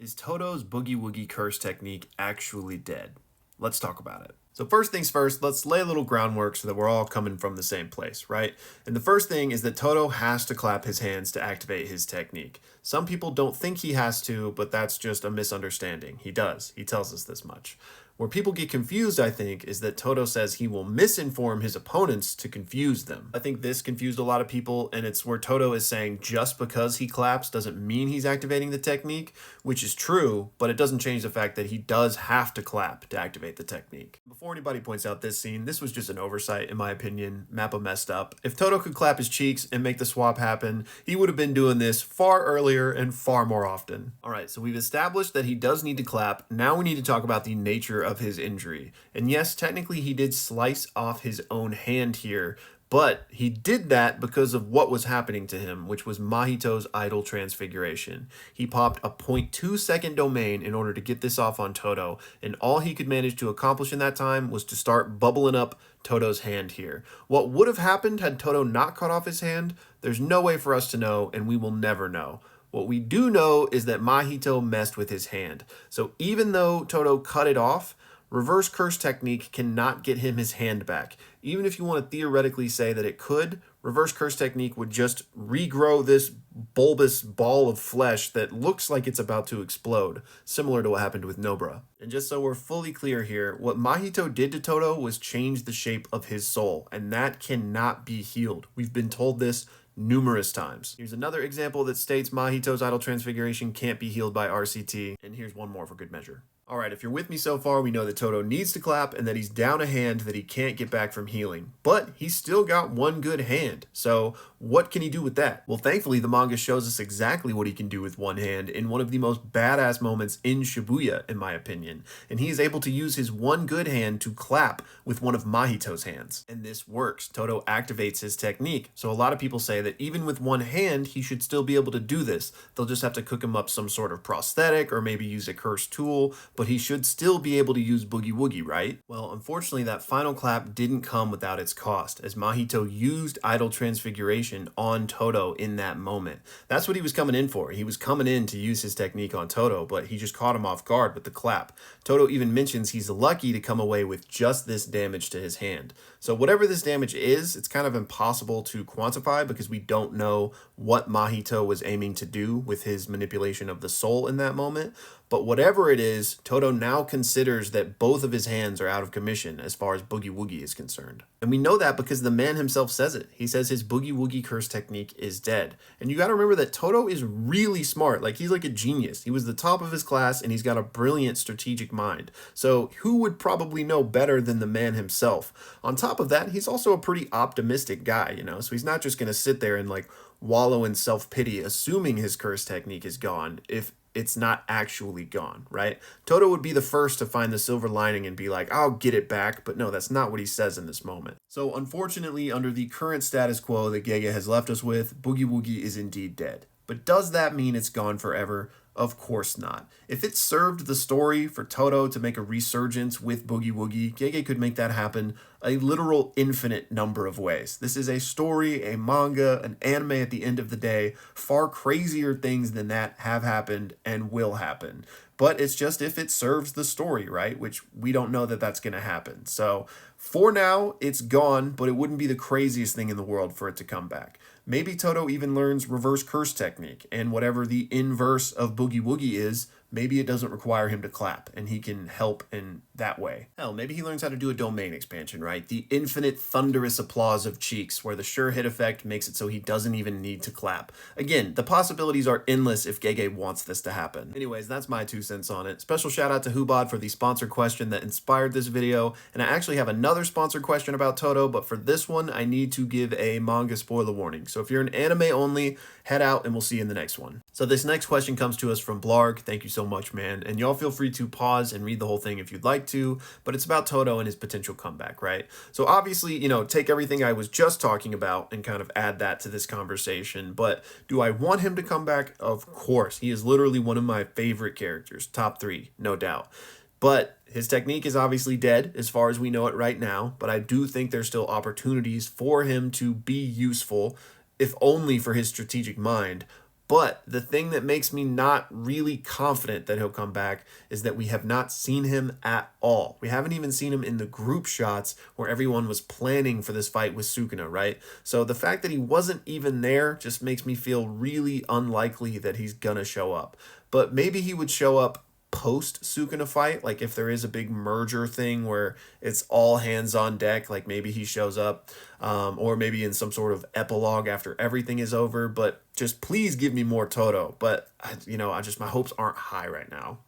Is Todo's Boogie Woogie curse technique actually dead? Let's talk about it. So first things first, let's lay a little groundwork so that we're all coming from the same place, right? And the first thing is that Todo has to clap his hands to activate his technique. Some people don't think he has to, but that's just a misunderstanding. He does. He tells us this much. Where people get confused, I think, is that Todo says he will misinform his opponents to confuse them. I think this confused a lot of people, and it's where Todo is saying just because he claps doesn't mean he's activating the technique, which is true, but it doesn't change the fact that he does have to clap to activate the technique. Before anybody points out this scene, this was just an oversight, in my opinion. Mappa messed up. If Todo could clap his cheeks and make the swap happen, he would have been doing this far earlier and far more often. Alright, so we've established that he does need to clap. Now we need to talk about the nature of his injury. And yes, technically he did slice off his own hand here, but he did that because of what was happening to him, which was Mahito's idol transfiguration. He popped a 0.2 second domain in order to get this off on Todo, and all he could manage to accomplish in that time was to start bubbling up Todo's hand here. What would have happened had Todo not cut off his hand? There's no way for us to know, and we will never know. What we do know is that Mahito messed with his hand. So even though Todo cut it off, reverse curse technique cannot get him his hand back. Even if you want to theoretically say that it could, reverse curse technique would just regrow this bulbous ball of flesh that looks like it's about to explode, similar to what happened with Nobra. And just so we're fully clear here, what Mahito did to Todo was change the shape of his soul, and that cannot be healed. We've been told this numerous times. Here's another example that states Mahito's idol transfiguration can't be healed by RCT, and here's one more for good measure. Alright, if you're with me so far, we know that Todo needs to clap and that he's down a hand that he can't get back from healing. But he's still got one good hand, so what can he do with that? Well, thankfully, the manga shows us exactly what he can do with one hand in one of the most badass moments in Shibuya, in my opinion. And he is able to use his one good hand to clap with one of Mahito's hands. And this works. Todo activates his technique. So a lot of people say that even with one hand, he should still be able to do this. They'll just have to cook him up some sort of prosthetic or maybe use a cursed tool, but he should still be able to use Boogie Woogie, right? Well, unfortunately, that final clap didn't come without its cost, as Mahito used idol transfiguration on Todo in that moment. That's what he was coming in for. He was coming in to use his technique on Todo, but he just caught him off guard with the clap. Todo even mentions he's lucky to come away with just this damage to his hand. So whatever this damage is, it's kind of impossible to quantify because we don't know what Mahito was aiming to do with his manipulation of the soul in that moment. But whatever it is, Todo now considers that both of his hands are out of commission as far as Boogie Woogie is concerned. And we know that because the man himself says it. He says his Boogie Woogie curse technique is dead. And you gotta remember that Todo is really smart. Like, he's like a genius. He was the top of his class and he's got a brilliant strategic mind. So who would probably know better than the man himself? On top of that, he's also a pretty optimistic guy, you know? So he's not just gonna sit there and like wallow in self-pity, assuming his curse technique is gone if it's not actually gone, right? Todo would be the first to find the silver lining and be like, I'll get it back, but no, that's not what he says in this moment. So unfortunately, under the current status quo that Gege has left us with, Boogie Woogie is indeed dead. But does that mean it's gone forever? Of course not. If it served the story for Todo to make a resurgence with Boogie Woogie, Gege could make that happen a literal infinite number of ways. This is a story, a manga, an anime at the end of the day. Far crazier things than that have happened and will happen. But it's just if it serves the story, right? Which we don't know that that's going to happen. So for now, it's gone, but it wouldn't be the craziest thing in the world for it to come back. Maybe Todo even learns reverse curse technique, and whatever the inverse of Boogie Woogie is, maybe it doesn't require him to clap, and he can help in that way. Hell, maybe he learns how to do a domain expansion, right? The infinite thunderous applause of cheeks, where the sure hit effect makes it so he doesn't even need to clap. Again, the possibilities are endless if Gege wants this to happen. Anyways, that's my 2 cents on it. Special shout out to Hubod for the sponsor question that inspired this video, and I actually have another sponsor question about Todo, but for this one, I need to give a manga spoiler warning. So if you're an anime only, head out and we'll see you in the next one. So this next question comes to us from Blarg. Thank you so much, man. And y'all feel free to pause and read the whole thing if you'd like to, but it's about Todo and his potential comeback, right? So obviously, you know, take everything I was just talking about and kind of add that to this conversation. But do I want him to come back? Of course. He is literally one of my favorite characters. Top 3, no doubt. But his technique is obviously dead as far as we know it right now, but I do think there's still opportunities for him to be useful, if only for his strategic mind, But the thing that makes me not really confident that he'll come back is that we have not seen him at all. We haven't even seen him in the group shots where everyone was planning for this fight with Sukuna, right? So the fact that he wasn't even there just makes me feel really unlikely that he's gonna show up. But maybe he would show up post Sukuna fight, like if there is a big merger thing where it's all hands on deck, like maybe he shows up, or maybe in some sort of epilogue after everything is over. But just please give me more Todo. But I just my hopes aren't high right now.